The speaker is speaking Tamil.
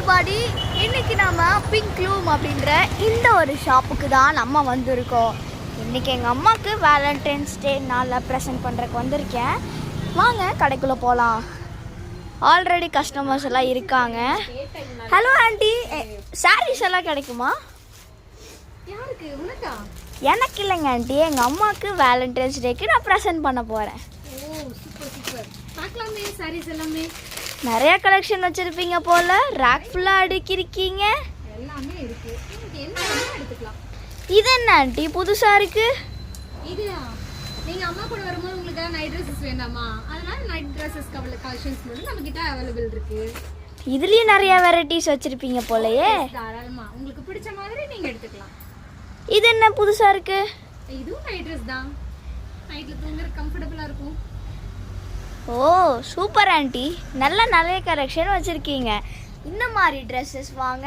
எவ்ரிபாடி, இன்னைக்கு நாம பிங்க் லூம் அப்படின்ற இந்த ஒரு ஷாப்புக்கு தான் நம்ம வந்திருக்கோம். இன்னைக்கு எங்கள் அம்மாவுக்கு வேலண்டைன்ஸ் டே நாளில் ப்ரெசென்ட் பண்ணுறதுக்கு வந்திருக்கேன். வாங்க கடைக்குள்ளே போகலாம். ஆல்ரெடி கஸ்டமர்ஸ் எல்லாம் இருக்காங்க. ஹலோ ஆண்டி, சாரீஸ் எல்லாம் கிடைக்குமா? யாருக்கு? உனக்கா? எனக்கு இல்லைங்க ஆண்டி, எங்கள் அம்மாவுக்கு வேலண்டைன்ஸ் டேக்கு நான் ப்ரெசென்ட் பண்ண போகிறேன். ஓ சூப்பர் சூப்பர். பார்க்கலாமே சாரீஸ் எல்லாமே. நிறைய கலெக்ஷன் வச்சுருப்பீங்க போல், ரேக் ஃபுல்லாக அடுக்கிருக்கீங்க. எல்லாமே இருக்கு. உங்களுக்கு என்ன வேணுமோ எடுத்துக்கலாம். இது என்ன ஆண்டி புதுசாக இருக்குது? இதுயா, நீங்கள் அம்மா கூட வரும்போது உங்களுக்கு நைட் ட்ரெஸ்ஸஸ் வேண்டாமா? அதனால நைட் ட்ரெஸ்ஸஸ் கலெக்ஷன்ஸ் மட்டும் நம்மக்கிட்ட அவைலபிள் இருக்கு. இதுலேயும் நிறைய வெரைட்டிஸ் வச்சுருப்பீங்க போலயே. தாராளமா உங்களுக்கு பிடிச்ச மாதிரி நீங்கள் எடுத்துக்கலாம். இது என்ன புதுசாக இருக்குது? இதுவும் நைட் ட்ரெஸ் தான். நைட்டில் தூங்குற கம்ஃபர்டபுளாக இருக்கும். ஓ சூப்பர் ஆண்டி, நல்ல நிறைய கலெக்ஷன் வச்சுருக்கீங்க. இந்த மாதிரி ட்ரெஸ்ஸஸ் வாங்க.